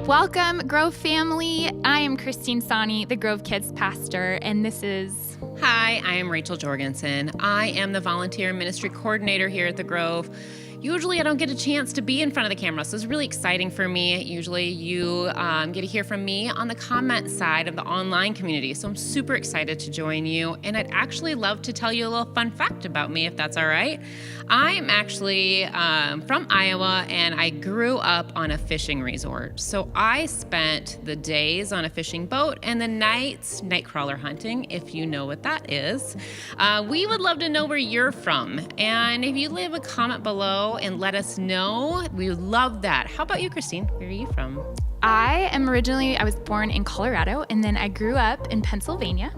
Welcome, Grove family. I am Christine Sani, the Grove Kids pastor, and this is... Hi, I am Rachel Jorgensen. I am the volunteer ministry coordinator here at the Grove. Usually I don't get a chance to be in front of the camera, so it's really exciting for me. Usually you get to hear from me on the comment side of the online community, so I'm super excited to join you. And I'd actually love to tell you a little fun fact about me, if that's all right. I'm actually from Iowa, and I grew up on a fishing resort. So I spent the days on a fishing boat and the nights night crawler hunting, if you know what that is. We would love to know where you're from. And if you leave a comment below and let us know, we would love that. How about you, Christine? Where are you from? I was born in Colorado, and then I grew up in Pennsylvania.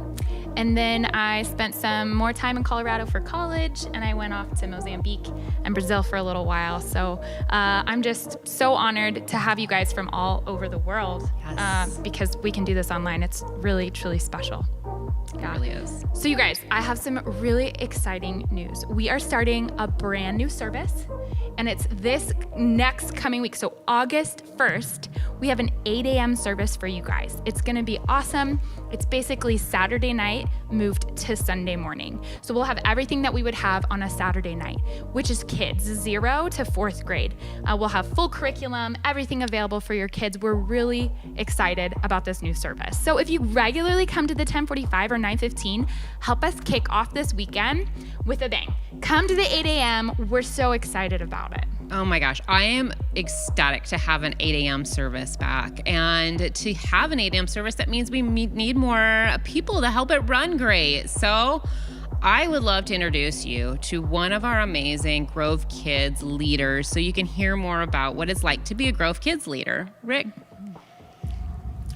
And then I spent some more time in Colorado for college, and I went off to Mozambique and Brazil for a little while. So I'm just so honored to have you guys from all over the world. Yes. Because we can do this online. It's really, truly special. Yeah. It really is. So you guys, I have some really exciting news. We are starting a brand new service, and it's this next coming week. So August 1st, we have an 8 a.m. service for you guys. It's gonna be awesome. It's basically Saturday night moved to Sunday morning. So we'll have everything that we would have on a Saturday night, which is kids 0 to 4th grade. We'll have full curriculum, everything available for your kids. We're really excited about this new service. So if you regularly come to the 10:45 or 9:15, help us kick off this weekend with a bang. Come to the 8 a.m. We're so excited about it. Oh my gosh, I am ecstatic to have an 8 a.m. service back. And to have an 8 a.m. service, that means we need more people to help it run great. So I would love to introduce you to one of our amazing Grove Kids leaders so you can hear more about what it's like to be a Grove Kids leader. Rick.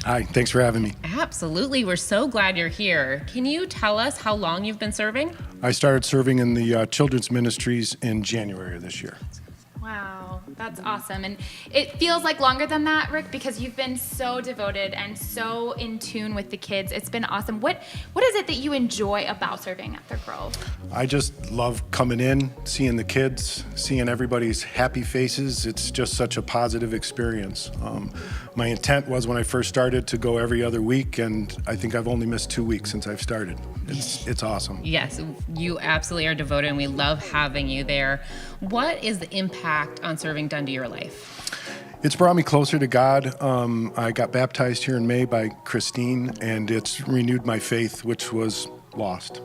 Hi, thanks for having me. Absolutely, we're so glad you're here. Can you tell us how long you've been serving? I started serving in the children's ministries in January of this year. Wow, that's awesome. And it feels like longer than that, Rick, because you've been so devoted and so in tune with the kids. It's been awesome. What is it that you enjoy about serving at the Grove? I just love coming in, seeing the kids, seeing everybody's happy faces. It's just such a positive experience. My intent was when I first started to go every other week, and I think I've only missed 2 weeks since I've started. It's awesome. Yes, you absolutely are devoted, and we love having you there. What is the impact on serving done to your life? It's brought me closer to God. I got baptized here in May by Christine, and it's renewed my faith, which was lost.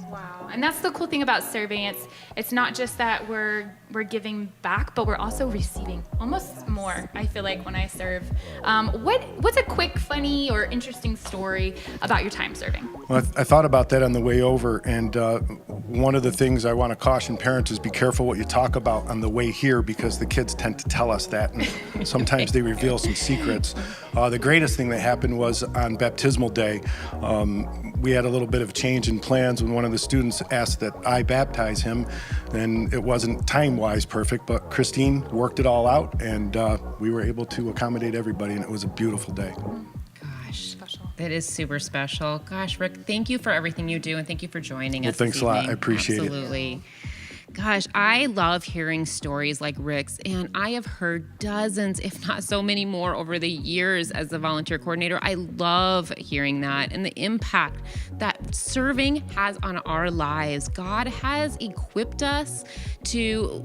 Wow, and that's the cool thing about serving. It's not just that we're giving back, but we're also receiving almost more, I feel like, when I serve. What's a quick, funny, or interesting story about your time serving? Well, I thought about that on the way over, and one of the things I want to caution parents is be careful what you talk about on the way here, because the kids tend to tell us that, and sometimes they reveal some secrets. The greatest thing that happened was on baptismal day. We had a little bit of change in plans when one of the students asked that I baptize him, and it wasn't time-wise perfect, but Christine worked it all out, and we were able to accommodate everybody, and it was a beautiful day. Gosh, Special. it is super special. Gosh, Rick, thank you for everything you do, and thank you for joining us. Thanks this a lot. evening. I appreciate it. Absolutely. Gosh, I love hearing stories like Rick's, and I have heard dozens, if not so many more, over the years as a volunteer coordinator. I love hearing that and the impact that serving has on our lives. God has equipped us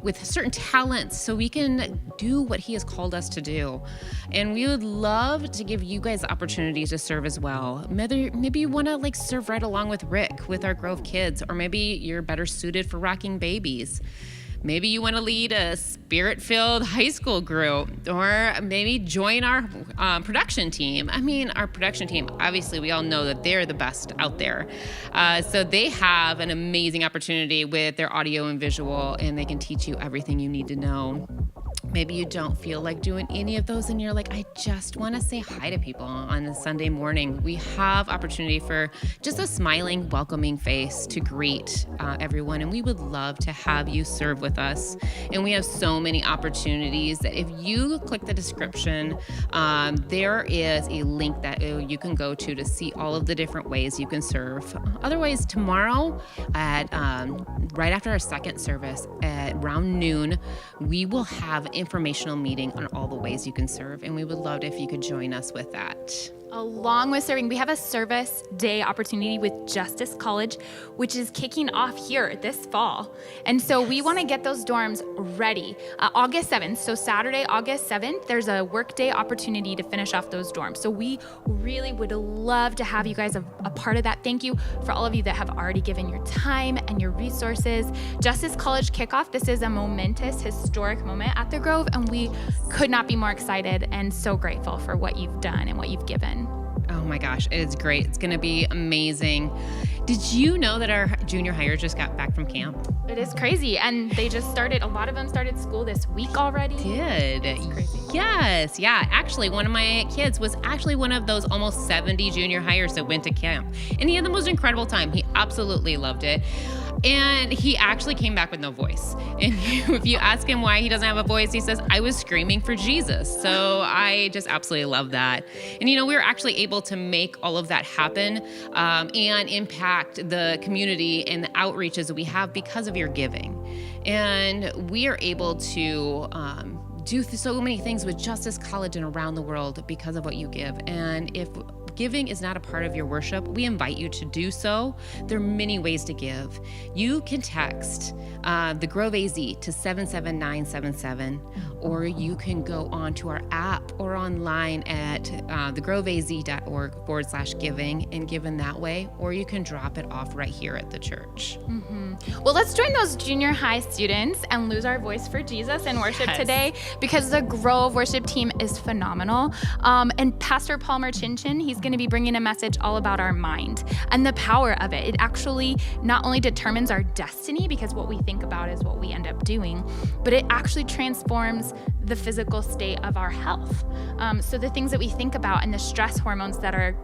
with certain talents so we can do what He has called us to do. And we would love to give you guys opportunities to serve as well. Maybe you want to serve right along with Rick with our Grove Kids, or maybe you're better suited for rocking babies. Maybe you want to lead a spirit-filled high school group, or maybe join our production team. I mean, our production team, obviously, we all know that they're the best out there. So they have an amazing opportunity with their audio and visual, and they can teach you everything you need to know. Maybe you don't feel like doing any of those and you're like, I just want to say hi to people on a Sunday morning. We have opportunity for just a smiling, welcoming face to greet everyone. And we would love to have you serve with us. And we have so many opportunities that if you click the description, there is a link that you can go to see all of the different ways you can serve. Otherwise, tomorrow at right after our second service at around noon, we will have informational meeting on all the ways you can serve. And we would love it if you could join us with that. Along with serving, we have a service day opportunity with Justice College, which is kicking off here this fall. And so we want to get those dorms ready. August 7th, so Saturday, August 7th, there's a workday opportunity to finish off those dorms. So we really would love to have you guys a part of that. Thank you for all of you that have already given your time and your resources. Justice College kickoff, this is a momentous, historic moment at the Grove, and we could not be more excited and so grateful for what you've done and what you've given. Oh my gosh, it is great. It's going to be amazing. Did you know that our junior hire just got back from camp? It is crazy. And they just started, a lot of them started school this week already. It's crazy. Yes. Yeah. Actually, one of my kids was actually one of those almost 70 junior hires that went to camp. And he had the most incredible time. He absolutely loved it. And he actually came back with no voice. And if you ask him why he doesn't have a voice, he says, I was screaming for Jesus. So I just absolutely love that. And, we were actually able to make all of that happen and impact the community and the outreaches that we have because of your giving. And we are able to do so many things with Justice College and around the world because of what you give. And if giving is not a part of your worship, we invite you to do so. There are many ways to give. You can text the Grove AZ to 77977, or you can go on to our app or online at thegroveaz.org/giving and give in that way, or you can drop it off right here at the church. Mm-hmm. Well, let's join those junior high students and lose our voice for Jesus in worship today, because the Grove worship team is phenomenal. And Pastor Palmer Chinchen, he's going to be bringing a message all about our mind and the power of it. It actually not only determines our destiny, because what we think about is what we end up doing, but it actually transforms the physical state of our health. So the things that we think about and the stress hormones that are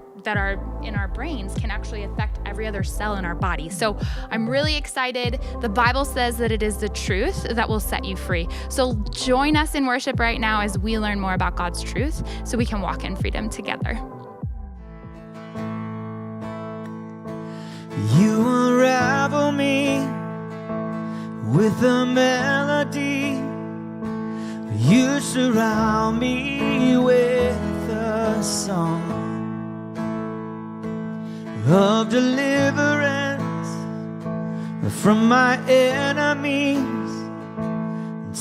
in our brains can actually affect every other cell in our body. So I'm really excited. The Bible says that it is the truth that will set you free. So join us in worship right now as we learn more about God's truth so we can walk in freedom together. You unravel me with a melody. You surround me with a song of deliverance from my enemies,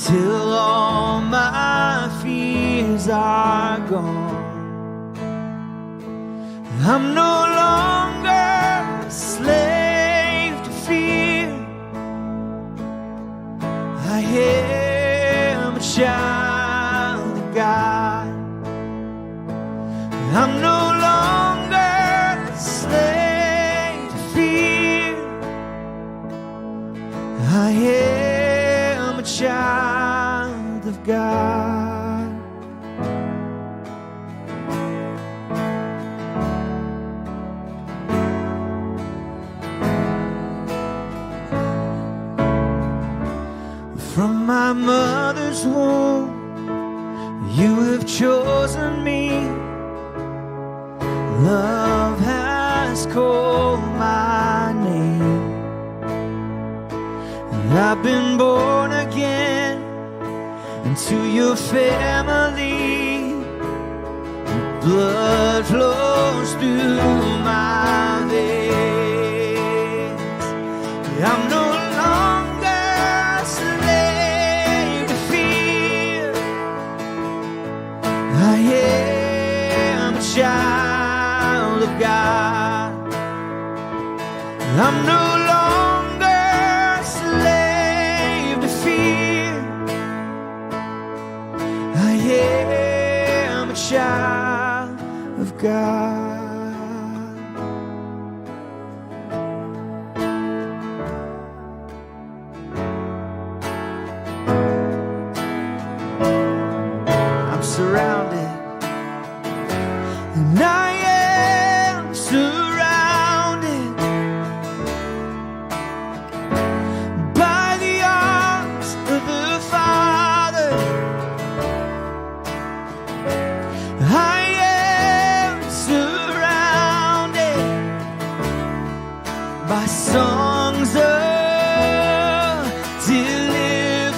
till all my fears are gone. I'm no longer a slave to fear. I am a child of God. I'm no longer a slave to fear. I am a child of God. From my mother's womb, you have chosen me. Love has called my name, and I've been born again into your family. Your blood flows through my veins. I'm no longer a slave to fear. I am a child of God. I'm no longer a slave to fear. I am a child of God. I'm surrounded, and I am surrounded by the arms of the Father. I am surrounded by songs of deliverance.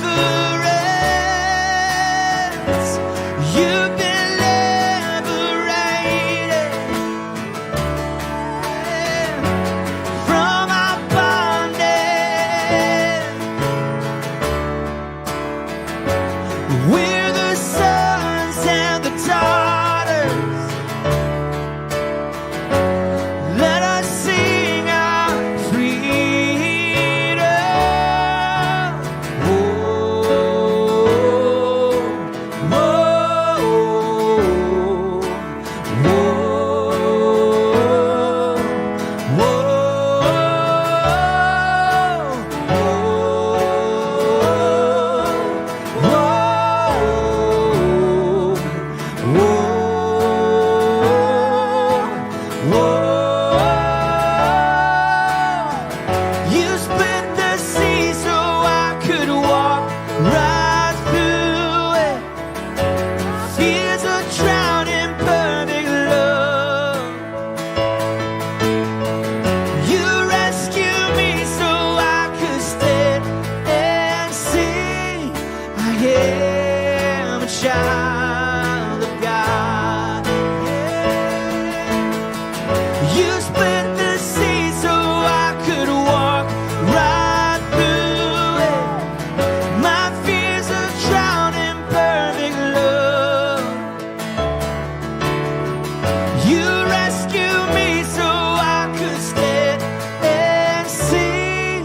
a child of God. Yeah. You split the sea so I could walk right through it. My fears are drowned in perfect love. You rescue me so I could stand and sing.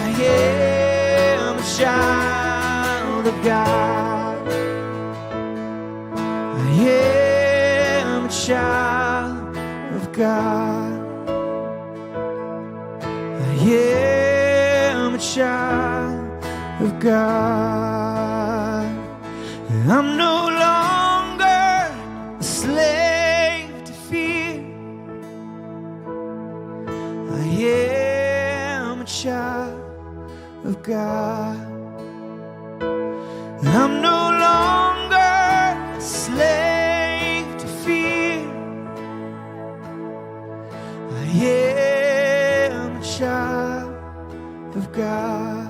I am a child of God. I am a child of God. I am a child of God. I'm no longer a slave to fear. I am a child of God. I'm no longer a slave to fear. I am a child of God.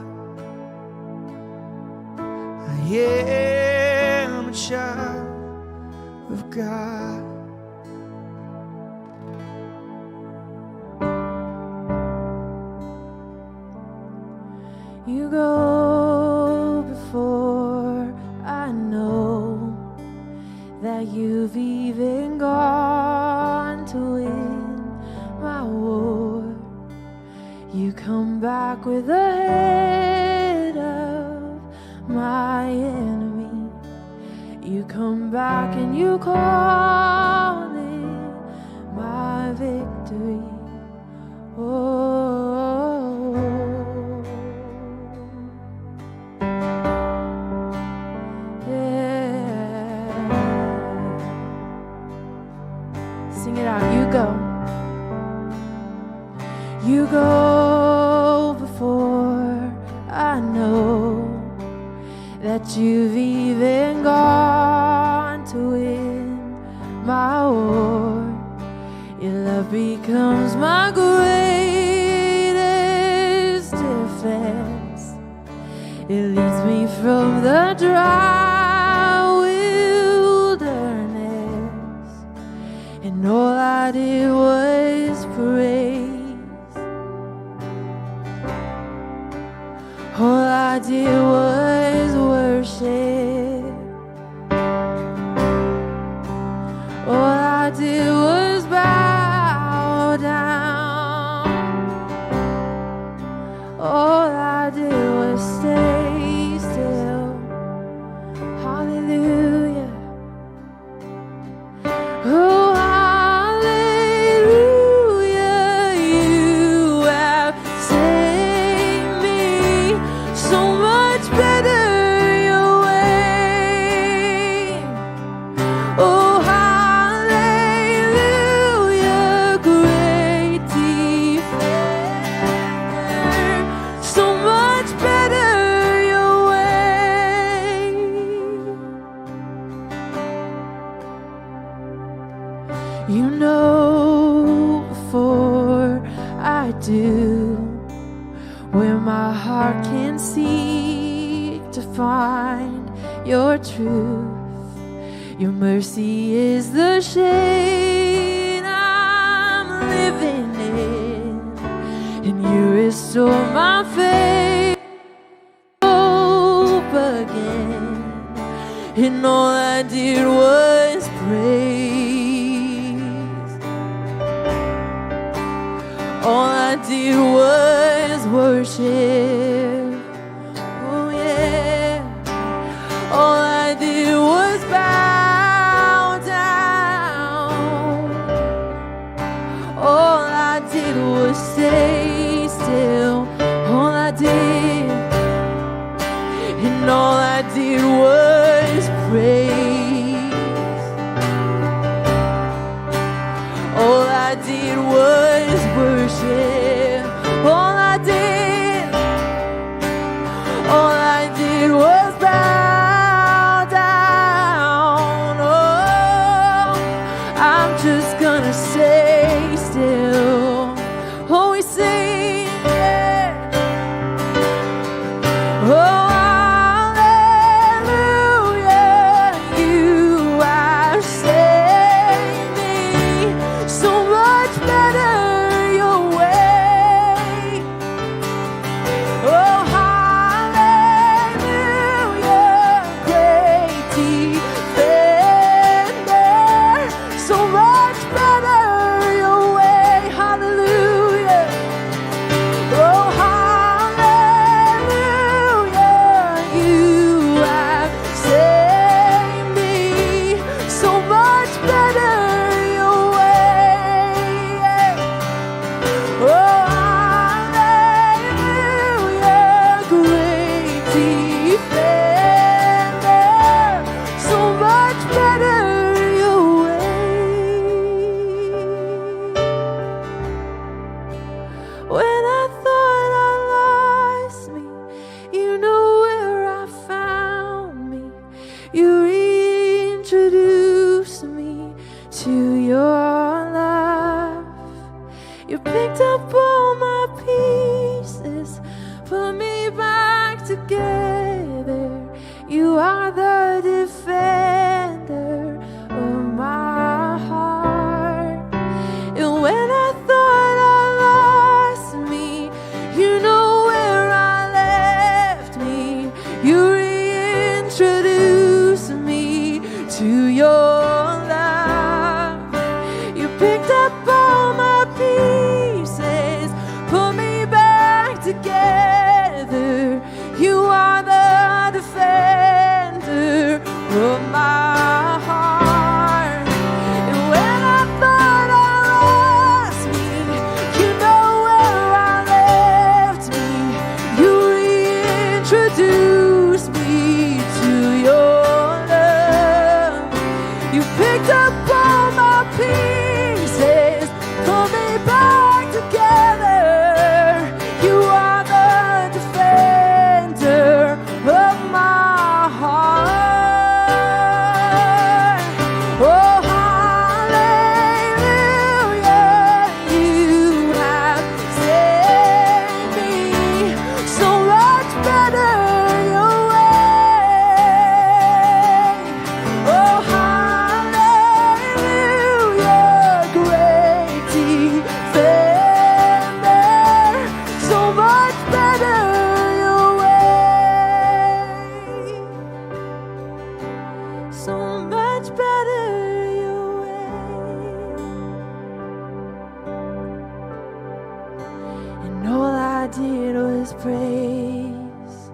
I am a child of God. You go before I know that you've even gone to win my war. You come back with the head of my enemy. You come back and you call it my victory. Oh. Sing it out. You go. You go before I know that you've even gone to win my war. Your love becomes my greatest defense. It leads me from the dry wilderness, and all I did was praise. All I did was worship. All I did was bow down. All I did was stay still. Hallelujah. Oh, hallelujah. You have saved me. So much better your way. Oh, hallelujah, great defender. So much better your way. You know before I do where my heart can seek to find your truth. Your mercy is the shade I'm living in, and you restore my faith, hope again. And all I did was praise. All I did was worship. Oh yeah. All I did was bow down. All I did was stay still. All I did, and all I did was praise. All I did was worship. All I did was bow down. Oh, I'm just gonna stay still. Oh, we sing, yeah. Oh, hallelujah. You reintroduce me to your love. You picked up all my pieces, put me back together. You are the defender of my heart. And when I thought I lost me, you know where I left me. You reintroduced me to your love. You picked up all my pieces, put me back together. You are the defender of my heart. And when I thought I lost me, you know where I left me. You reintroduced me to your love. You picked up all my pieces, put me back together. You are the defender of my heart. Oh, hallelujah, you have saved me so much better your way. Oh, hallelujah, great defender, so much better your way. So much better your way. And all I did was praise.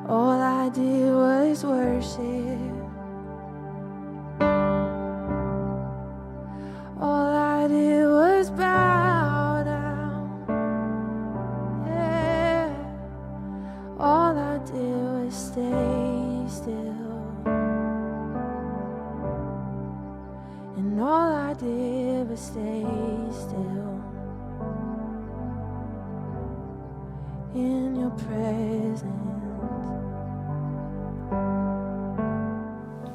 All I did was worship. All I did was bow down. Yeah. All I did was stay still. And all I did was stay still in your presence.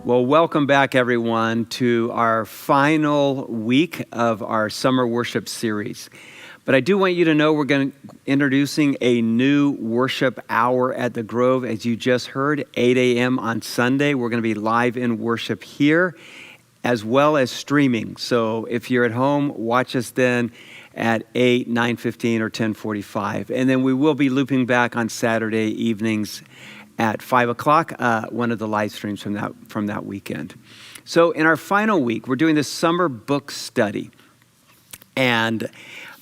Well, welcome back, everyone, to our final week of our summer worship series. But I do want you to know we're introducing a new worship hour at the Grove. As you just heard, 8 a.m. on Sunday. We're going to be live in worship here, as well as streaming. So if you're at home, watch us then at 8, 9:15, or 10:45. And then we will be looping back on Saturday evenings at 5 o'clock, one of the live streams from that weekend. So in our final week, we're doing this summer book study. And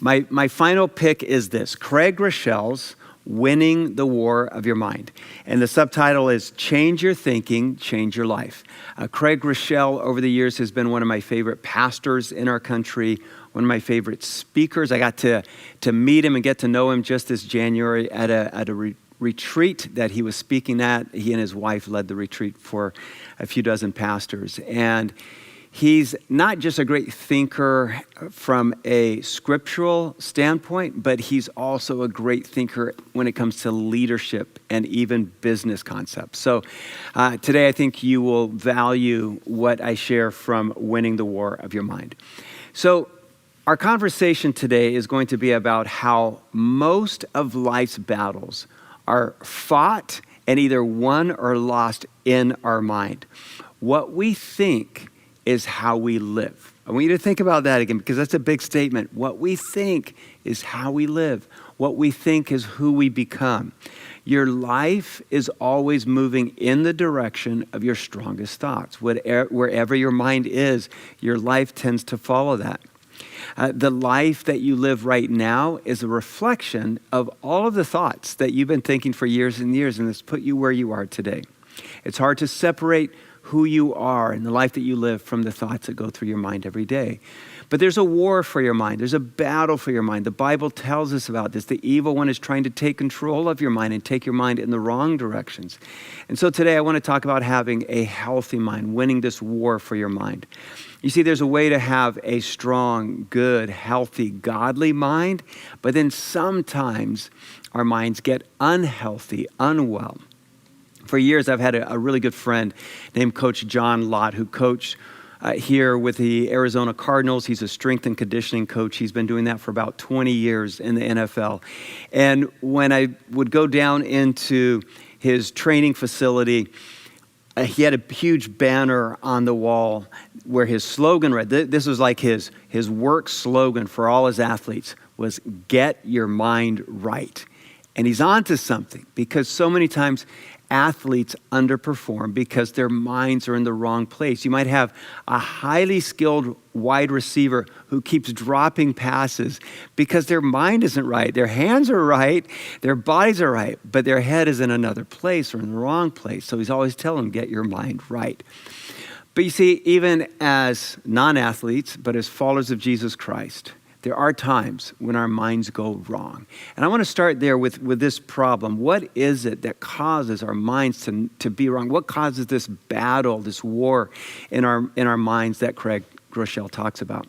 my final pick is this, Craig Groeschel's Winning the War of Your Mind. And the subtitle is Change Your Thinking, Change Your Life. Craig Groeschel over the years has been one of my favorite pastors in our country, one of my favorite speakers. I got to meet him and get to know him just this January at a retreat that he was speaking at. He and his wife led the retreat for a few dozen pastors. And he's not just a great thinker from a scriptural standpoint, but he's also a great thinker when it comes to leadership and even business concepts. So today I think you will value what I share from Winning the War of Your Mind. So our conversation today is going to be about how most of life's battles are fought and either won or lost in our mind. What we think is how we live. I want you to think about that again, because that's a big statement. What we think is how we live. What we think is who we become. Your life is always moving in the direction of your strongest thoughts. Wherever your mind is, your life tends to follow that. The life that you live right now is a reflection of all of the thoughts that you've been thinking for years and years, and it's put you where you are today. It's hard to separate who you are and the life that you live from the thoughts that go through your mind every day. But there's a war for your mind. There's a battle for your mind. The Bible tells us about this. The evil one is trying to take control of your mind and take your mind in the wrong directions. And so today I want to talk about having a healthy mind, winning this war for your mind. You see, there's a way to have a strong, good, healthy, godly mind, but then sometimes our minds get unhealthy, unwell. For years, I've had a really good friend named Coach John Lott, who coached here with the Arizona Cardinals. He's a strength and conditioning coach. He's been doing that for about 20 years in the NFL. And when I would go down into his training facility, he had a huge banner on the wall where his slogan read, this was like his work slogan for all his athletes, was "Get your mind right." And he's onto something, because so many times athletes underperform because their minds are in the wrong place. You might have a highly skilled wide receiver who keeps dropping passes because their mind isn't right. Their hands are right, their bodies are right, but their head is in another place or in the wrong place. So he's always telling them, get your mind right. But you see, even as non-athletes, but as followers of Jesus Christ, there are times when our minds go wrong. And I want to start there with this problem. What is it that causes our minds to be wrong? What causes this battle, this war in our minds that Craig Groeschel talks about?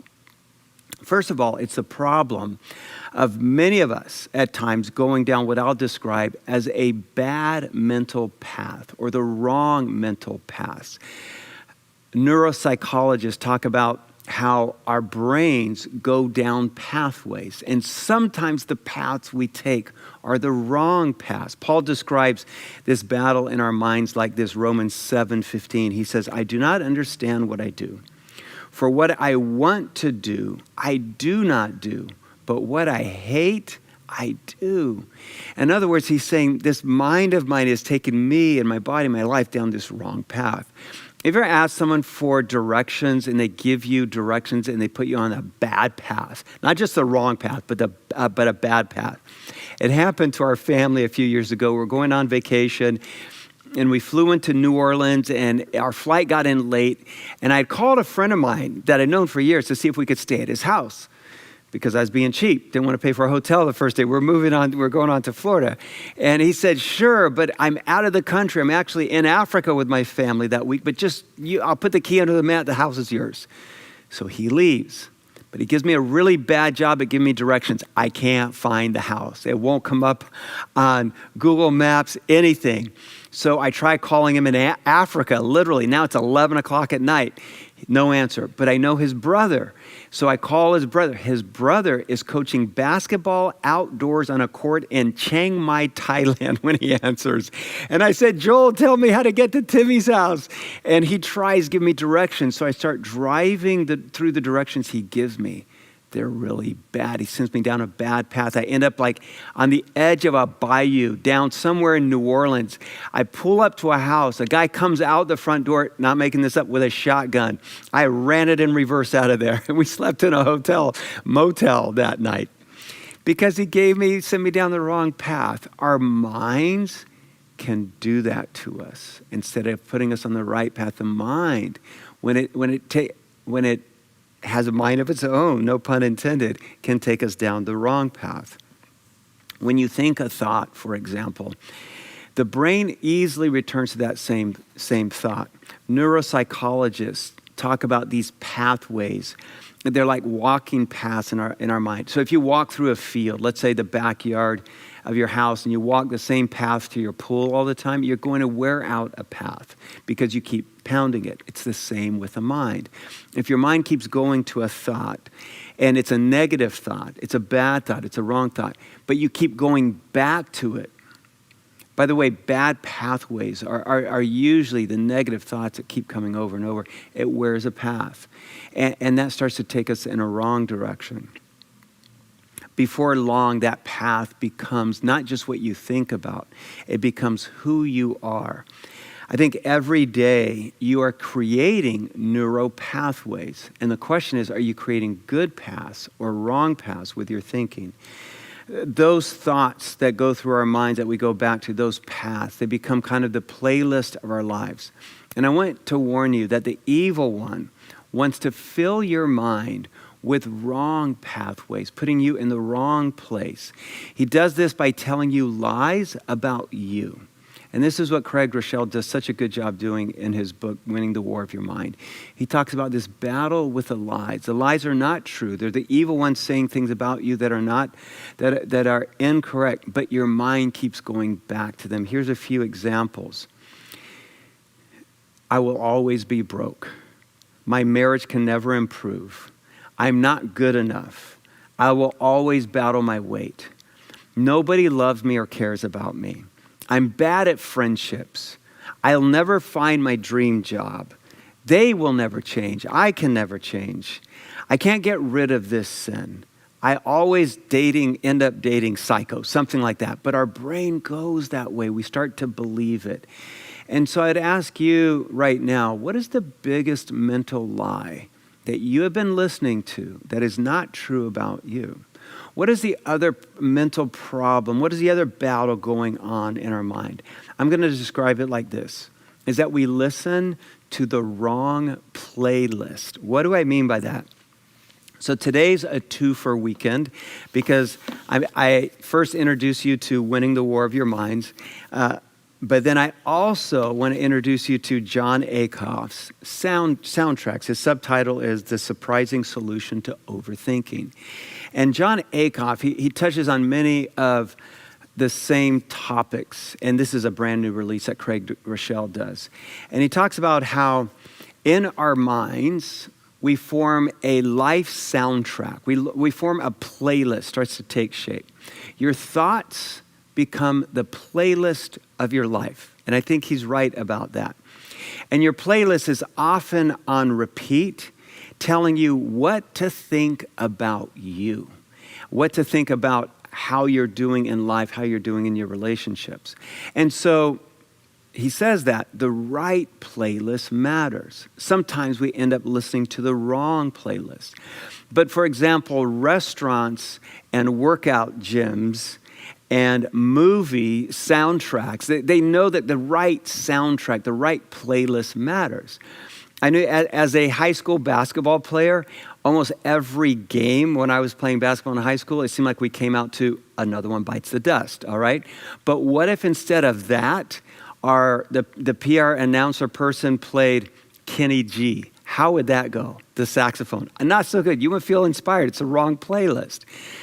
First of all, it's the problem of many of us at times going down what I'll describe as a bad mental path or the wrong mental path. Neuropsychologists talk about how our brains go down pathways, and sometimes the paths we take are the wrong paths. Paul describes this battle in our minds like this, Romans 7:15. He says, I do not understand what I do. For what I want to do, I do not do, but what I hate, I do. In other words, he's saying this mind of mine is taking me and my body, my life down this wrong path. Have you ever asked someone for directions and they give you directions and they put you on a bad path? Not just the wrong path, but a bad path. It happened to our family a few years ago. We were going on vacation and we flew into New Orleans and our flight got in late. And I had called a friend of mine that I'd known for years to see if we could stay at his house, because I was being cheap. Didn't want to pay for a hotel the first day. We're going on to Florida. And he said, sure, but I'm out of the country. I'm actually in Africa with my family that week, but I'll put the key under the mat. The house is yours. So he leaves, but he gives me a really bad job at giving me directions. I can't find the house. It won't come up on Google Maps, anything. So I try calling him in Africa, literally. Now it's 11 o'clock at night. No answer, but I know his brother. So I call his brother. His brother is coaching basketball outdoors on a court in Chiang Mai, Thailand when he answers. And I said, Joel, tell me how to get to Timmy's house. And he tries to give me directions. So I start driving through the directions he gives me. They're really bad. He sends me down a bad path. I end up like on the edge of a bayou down somewhere in New Orleans. I pull up to a house. A guy comes out the front door, not making this up, with a shotgun. I ran it in reverse out of there. And we slept in a motel that night because he sent me down the wrong path. Our minds can do that to us instead of putting us on the right path. The mind, when it has a mind of its own, no pun intended, can take us down the wrong path. When you think a thought, for example, the brain easily returns to that same thought. Neuropsychologists talk about these pathways. They're like walking paths in our mind. So if you walk through a field, let's say the backyard of your house, and you walk the same path to your pool all the time, you're going to wear out a path because you keep pounding it. It's the same with the mind. If your mind keeps going to a thought, and it's a negative thought, it's a bad thought, it's a wrong thought, but you keep going back to it. By the way, bad pathways are usually the negative thoughts that keep coming over and over. It wears a path, and that starts to take us in a wrong direction. Before long, that path becomes not just what you think about, it becomes who you are. I think every day you are creating neural pathways. And the question is, are you creating good paths or wrong paths with your thinking? those thoughts that go through our minds that we go back to, those paths, they become kind of the playlist of our lives. And I want to warn you that the evil one wants to fill your mind with wrong pathways, putting you in the wrong place. He does this by telling you lies about you. And this is what Craig Groeschel does such a good job doing in his book, Winning the War of Your Mind. He talks about this battle with the lies. The lies are not true. They're the evil ones saying things about you that are not, that are incorrect, but your mind keeps going back to them. Here's a few examples. I will always be broke. My marriage can never improve. I'm not good enough. I will always battle my weight. Nobody loves me or cares about me. I'm bad at friendships. I'll never find my dream job. They will never change. I can never change. I can't get rid of this sin. I always end up dating psychos, something like that. But our brain goes that way. We start to believe it. And so I'd ask you right now, what is the biggest mental lie that you have been listening to that is not true about you? What is the other mental problem? What is the other battle going on in our mind? I'm going to describe it like this, is that we listen to the wrong playlist. What do I mean by that? So today's a two-for weekend because I first introduce you to Winning the War of Your Minds, but then I also want to introduce you to Jon Acuff's soundtracks. His subtitle is The Surprising Solution to Overthinking. And Jon Acuff, he touches on many of the same topics. And this is a brand new release that Craig Groeschel does. And he talks about how in our minds, we form a life soundtrack. We form a playlist, starts to take shape. Your thoughts become the playlist of your life. And I think he's right about that. And your playlist is often on repeat, telling you what to think about you, what to think about how you're doing in life, how you're doing in your relationships. And so he says that the right playlist matters. Sometimes we end up listening to the wrong playlist. But for example, restaurants and workout gyms and movie soundtracks, they know that the right soundtrack, the right playlist matters. I knew as a high school basketball player, almost every game when I was playing basketball in high school, it seemed like we came out to Another One Bites the Dust, all right? But what if instead of that, the PR announcer person played Kenny G? How would that go? The saxophone. Not so good. You would feel inspired. It's the wrong playlist.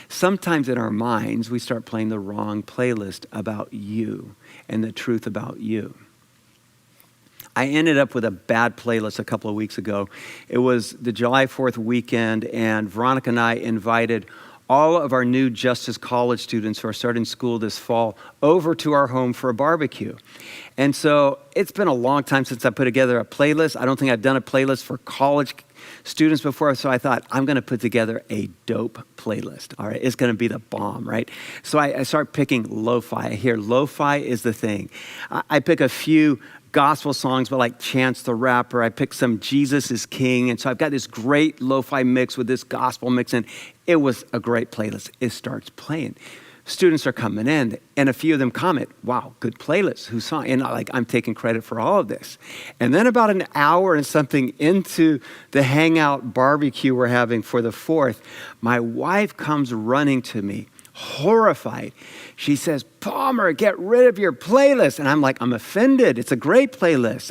Sometimes in our minds, we start playing the wrong playlist about you and the truth about you. I ended up with a bad playlist a couple of weeks ago. It was the July 4th weekend, and Veronica and I invited all of our new Justice College students who are starting school this fall over to our home for a barbecue. And so it's been a long time since I put together a playlist. I don't think I've done a playlist for college students before, so I thought I'm going to put together a dope playlist. All right, it's going to be the bomb, right? So I start picking lo-fi. I hear lo-fi is the thing. I pick a few gospel songs by like Chance the Rapper. I picked some Jesus is King. And so I've got this great lo-fi mix with this gospel mix. And it was a great playlist. It starts playing. Students are coming in and a few of them comment, wow, good playlist. Who saw it? And I'm taking credit for all of this. And then about an hour and something into the hangout barbecue we're having for the 4th, my wife comes running to me, horrified. She says, Palmer, get rid of your playlist. And I'm like, I'm offended. It's a great playlist.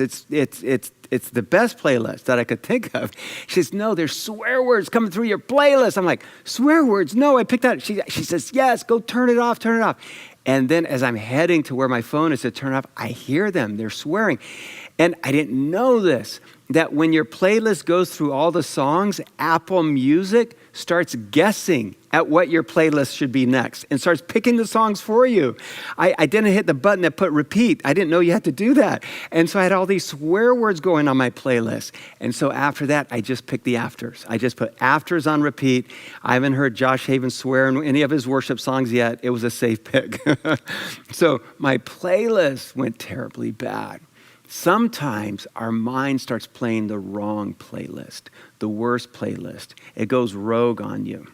It's the best playlist that I could think of. She says, no, there's swear words coming through your playlist. I'm like, swear words? No, I picked that. She says, yes, go turn it off. And then as I'm heading to where my phone is to turn off, I hear them. They're swearing. And I didn't know this, that when your playlist goes through all the songs, Apple Music starts guessing at what your playlist should be next and starts picking the songs for you. I didn't hit the button that put repeat. I didn't know you had to do that. And so I had all these swear words going on my playlist. And so after that, I just picked the afters. I just put afters on repeat. I haven't heard Josh Haven swear in any of his worship songs yet. It was a safe pick. So my playlist went terribly bad. Sometimes our mind starts playing the wrong playlist, the worst playlist. It goes rogue on you.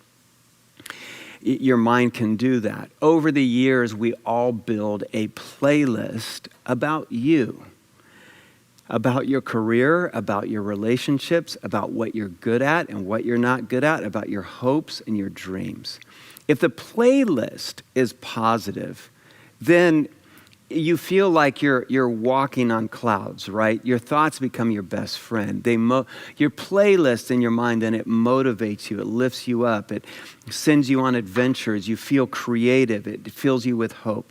your mind can do that. Over the years, we all build a playlist about you, about your career, about your relationships, about what you're good at and what you're not good at, about your hopes and your dreams. If the playlist is positive, then you feel like you're walking on clouds, right? Your thoughts become your best friend. Your playlist in your mind, then it motivates you, it lifts you up, it sends you on adventures, you feel creative, it fills you with hope.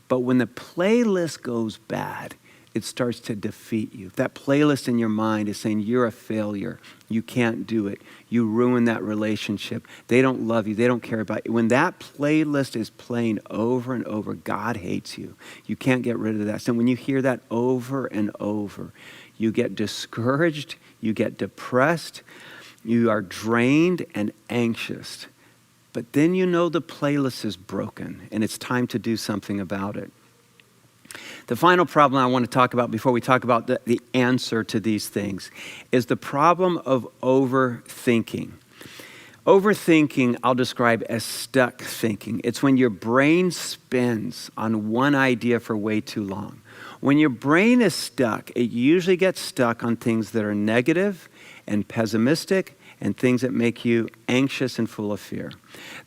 But when the playlist goes bad, it starts to defeat you. That playlist in your mind is saying you're a failure, you can't do it, you ruin that relationship, they don't love you, they don't care about you. When that playlist is playing over and over, God hates you. You can't get rid of that. So when you hear that over and over, you get discouraged, you get depressed, you are drained and anxious. But then you know the playlist is broken and it's time to do something about it. The final problem I want to talk about before we talk about the answer to these things is the problem of overthinking. Overthinking, I'll describe as stuck thinking. It's when your brain spins on one idea for way too long. When your brain is stuck, it usually gets stuck on things that are negative and pessimistic and things that make you anxious and full of fear.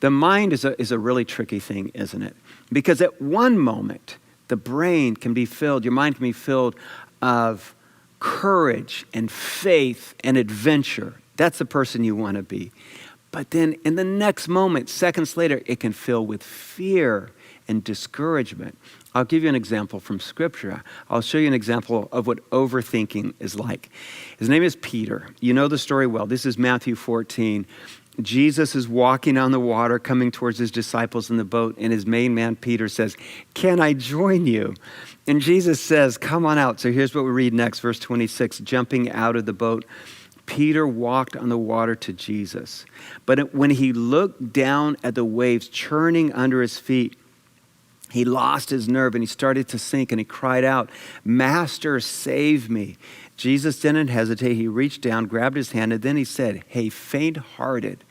The mind is a really tricky thing, isn't it? Because at one moment, the brain can be filled, your mind can be filled of courage and faith and adventure. That's the person you want to be. But then in the next moment, seconds later, it can fill with fear and discouragement. I'll give you an example from Scripture. I'll show you an example of what overthinking is like. His name is Peter. You know the story well. This is Matthew 14. Jesus is walking on the water, coming towards his disciples in the boat, and his main man, Peter, says, "Can I join you?" And Jesus says, "Come on out." So here's what we read next, verse 26. Jumping out of the boat, Peter walked on the water to Jesus. But when he looked down at the waves churning under his feet, he lost his nerve and he started to sink, and he cried out, "Master, save me." Jesus didn't hesitate. He reached down, grabbed his hand, and then he said, "Hey, faint-hearted,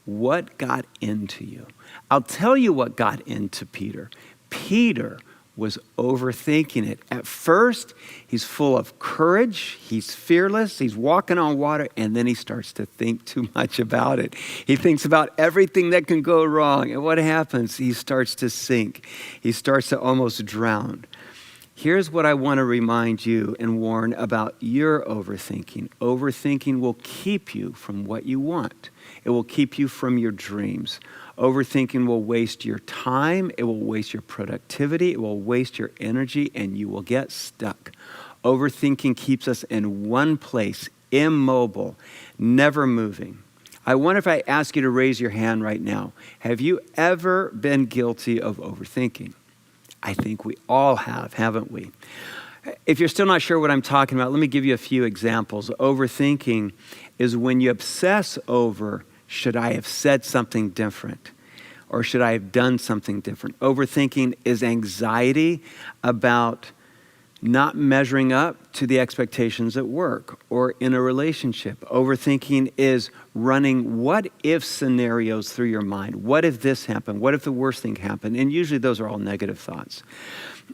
what got into you?" I'll tell you what got into Peter. Peter was overthinking it. At first, he's full of courage, he's fearless, he's walking on water, and then he starts to think too much about it. He thinks about everything that can go wrong, and what happens? He starts to sink. He starts to almost drown. Here's what I want to remind you and warn about your overthinking. Overthinking will keep you from what you want. It will keep you from your dreams. Overthinking will waste your time. It will waste your productivity. It will waste your energy, and you will get stuck. Overthinking keeps us in one place, immobile, never moving. I wonder if I ask you to raise your hand right now. Have you ever been guilty of overthinking? I think we all have, haven't we? If you're still not sure what I'm talking about, let me give you a few examples. Overthinking is when you obsess over, should I have said something different? Or should I have done something different? Overthinking is anxiety about not measuring up to the expectations at work or in a relationship. Overthinking is running what-if scenarios through your mind. What if this happened? What if the worst thing happened? And usually those are all negative thoughts.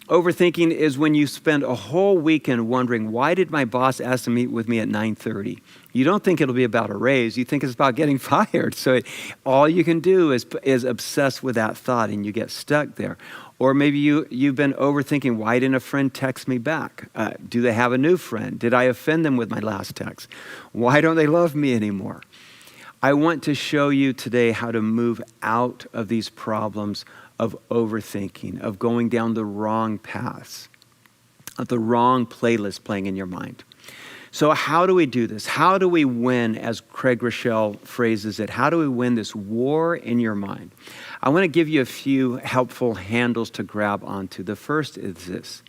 Overthinking is when you spend a whole weekend wondering, why did my boss ask to meet with me at 9:30? You don't think it'll be about a raise. You think it's about getting fired. So all you can do is obsess with that thought, and you get stuck there. Or maybe you've been overthinking, why didn't a friend text me back? Do they have a new friend? Did I offend them with my last text? Why don't they love me anymore? I want to show you today how to move out of these problems of overthinking, of going down the wrong paths, of the wrong playlist playing in your mind. So how do we do this? How do we win, as Craig Groeschel phrases it? How do we win this war in your mind? I want to give you a few helpful handles to grab onto. The first is this,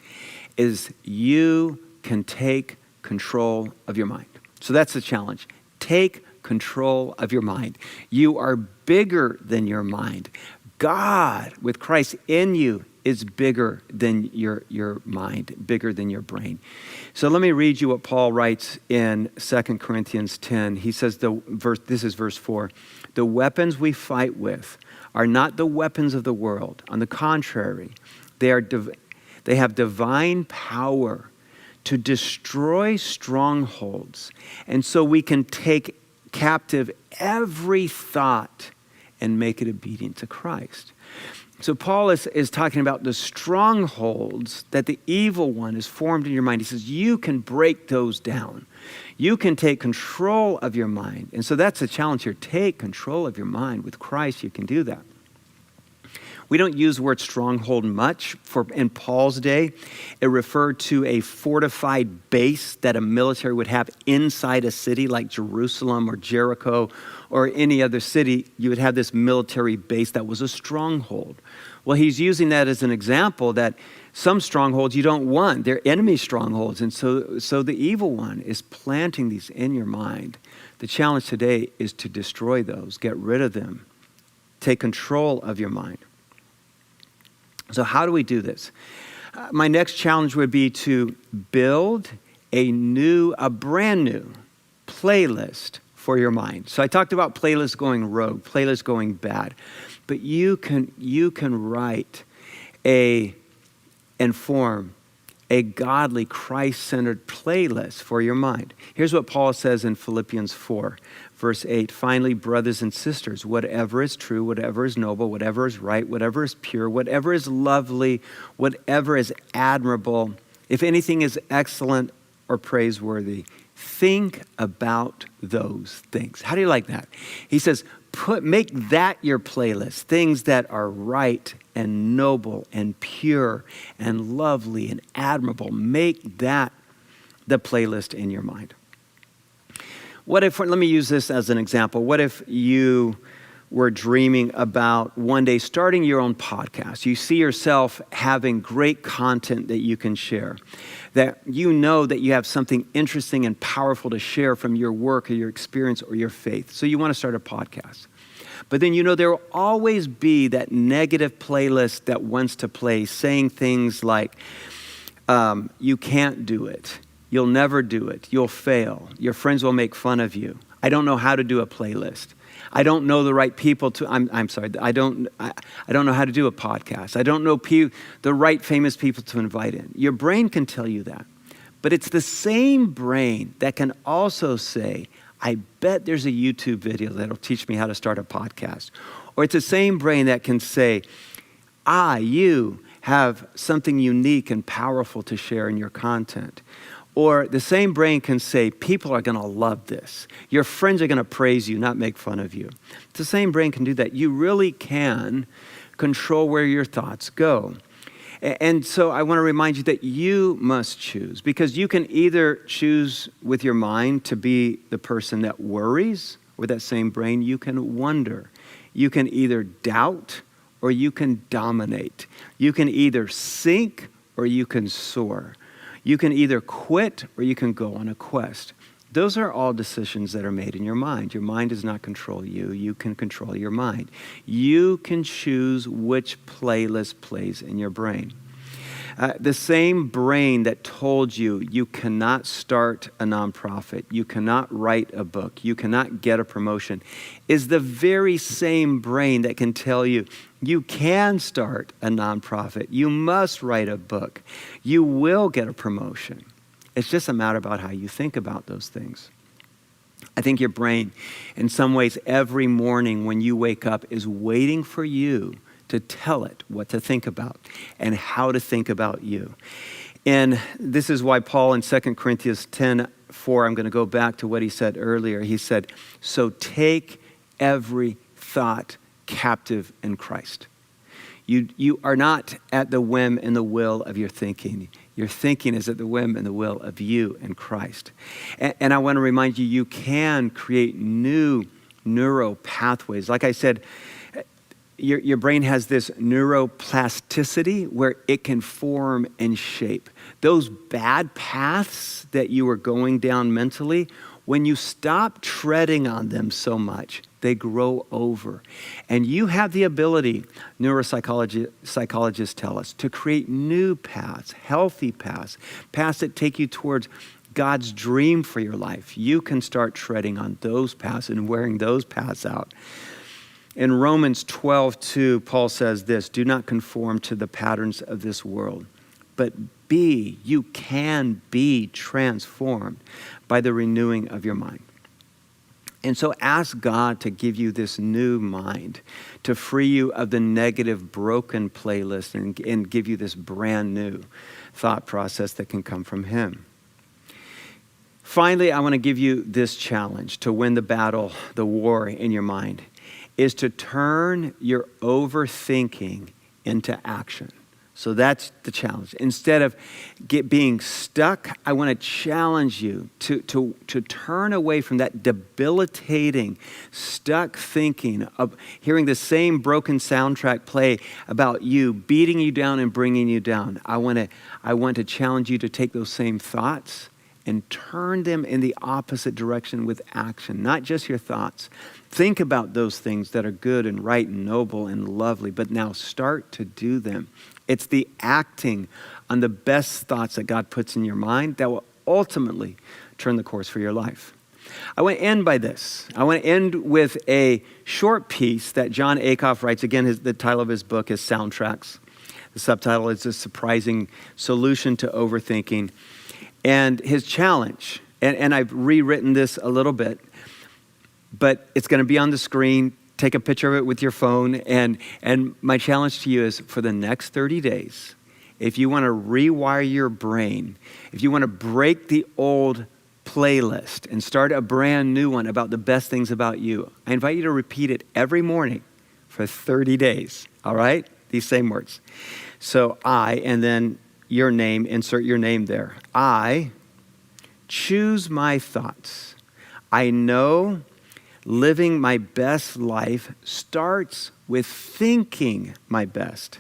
is you can take control of your mind. So that's the challenge. Take control of your mind. You are bigger than your mind. God, with Christ in you, is bigger than your mind, bigger than your brain. So let me read you what Paul writes in 2 Corinthians 10. He says, this is verse 4, the weapons we fight with are not the weapons of the world. On the contrary, they have divine power to destroy strongholds. And so we can take captive every thought and make it obedient to Christ. So Paul is talking about the strongholds that the evil one has formed in your mind. He says, you can break those down. You can take control of your mind. And so that's the challenge here. Take control of your mind. With Christ, you can do that. We don't use the word stronghold much. In Paul's day, it referred to a fortified base that a military would have inside a city like Jerusalem or Jericho or any other city. You would have this military base that was a stronghold. Well, he's using that as an example that some strongholds you don't want. They're enemy strongholds. And so the evil one is planting these in your mind. The challenge today is to destroy those, get rid of them, take control of your mind. So how do we do this? My next challenge would be to build a brand new playlist for your mind. So I talked about playlists going rogue, playlists going bad, but you can write and form a godly, Christ-centered playlist for your mind. Here's what Paul says in Philippians 4, verse 8. Finally, brothers and sisters, whatever is true, whatever is noble, whatever is right, whatever is pure, whatever is lovely, whatever is admirable, if anything is excellent or praiseworthy, think about those things. How do you like that? He says, make that your playlist, things that are right and noble and pure and lovely and admirable. Make that the playlist in your mind. What if, let me use this as an example. What if you were dreaming about one day starting your own podcast? You see yourself having great content that you can share, that you know that you have something interesting and powerful to share from your work or your experience or your faith. So you want to start a podcast. But then you know there will always be that negative playlist that wants to play, saying things like, you can't do it. You'll never do it. You'll fail. Your friends will make fun of you. I don't know how to do a playlist. I don't know the right people to, I'm sorry, I don't know how to do a podcast. I don't know the right famous people to invite in. Your brain can tell you that. But it's the same brain that can also say, I bet there's a YouTube video that'll teach me how to start a podcast. Or it's the same brain that can say, you have something unique and powerful to share in your content. Or the same brain can say, people are going to love this. Your friends are going to praise you, not make fun of you. The same brain can do that. You really can control where your thoughts go. And so I want to remind you that you must choose, because you can either choose with your mind to be the person that worries. With that same brain, you can wonder. You can either doubt or you can dominate. You can either sink or you can soar. You can either quit or you can go on a quest. Those are all decisions that are made in your mind. Your mind does not control you. You can control your mind. You can choose which playlist plays in your brain. The same brain that told you you cannot start a nonprofit, you cannot write a book, you cannot get a promotion, is the very same brain that can tell you you can start a nonprofit, you must write a book, you will get a promotion. It's just a matter about how you think about those things. I think your brain, in some ways, every morning when you wake up is waiting for you to tell it what to think about and how to think about you. And this is why Paul in 2 Corinthians 10:4, I'm going to go back to what he said earlier. He said, so take every thought captive in Christ. You are not at the whim and the will of your thinking. Your thinking is at the whim and the will of you and Christ. And I want to remind you, you can create new neural pathways. Like I said, your brain has this neuroplasticity where it can form and shape. Those bad paths that you were going down mentally, when you stop treading on them so much, they grow over. And you have the ability, psychologists tell us, to create new paths, healthy paths, paths that take you towards God's dream for your life. You can start treading on those paths and wearing those paths out. In Romans 12:2, Paul says this, do not conform to the patterns of this world, but you can be transformed by the renewing of your mind. And so ask God to give you this new mind, to free you of the negative, broken playlist and give you this brand new thought process that can come from him. Finally, I want to give you this challenge to win the battle, the war in your mind, is to turn your overthinking into action. So that's the challenge. Instead of being stuck, I want to challenge you to turn away from that debilitating, stuck thinking of hearing the same broken soundtrack play about you, beating you down and bringing you down. I want to challenge you to take those same thoughts and turn them in the opposite direction with action, not just your thoughts. Think about those things that are good and right and noble and lovely, but now start to do them. It's the acting on the best thoughts that God puts in your mind that will ultimately turn the course for your life. I want to end by this. I want to end with a short piece that John Acuff writes. Again, the title of his book is Soundtracks. The subtitle is A Surprising Solution to Overthinking. And his challenge, and I've rewritten this a little bit, but it's going to be on the screen. Take a picture of it with your phone. And my challenge to you is for the next 30 days, if you want to rewire your brain, if you want to break the old playlist and start a brand new one about the best things about you, I invite you to repeat it every morning for 30 days, all right? These same words. So and then your name, insert your name there. I choose my thoughts. I know living my best life starts with thinking my best.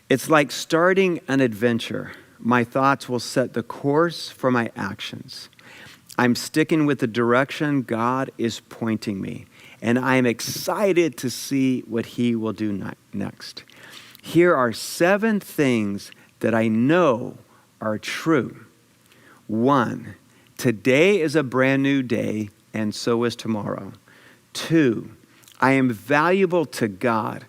It's like starting an adventure. My thoughts will set the course for my actions. I'm sticking with the direction God is pointing me, and I'm excited to see what he will do next. Here are 7 things that I know are true. 1, today is a brand new day, and so is tomorrow. 2, I am valuable to God,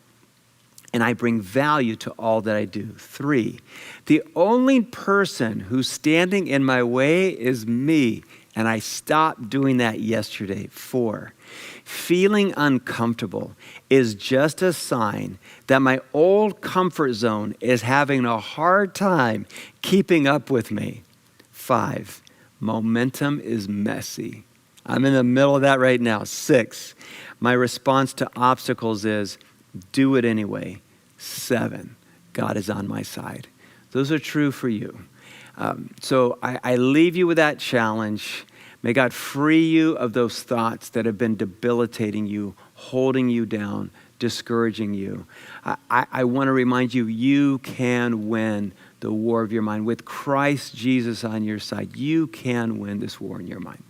and I bring value to all that I do. 3, the only person who's standing in my way is me, and I stopped doing that yesterday. 4, feeling uncomfortable is just a sign that my old comfort zone is having a hard time keeping up with me. 5, momentum is messy. I'm in the middle of that right now. 6, my response to obstacles is do it anyway. 7, God is on my side. Those are true for you. So I leave you with that challenge. May God free you of those thoughts that have been debilitating you, holding you down, discouraging you. I want to remind you, you can win the war of your mind. With Christ Jesus on your side, you can win this war in your mind.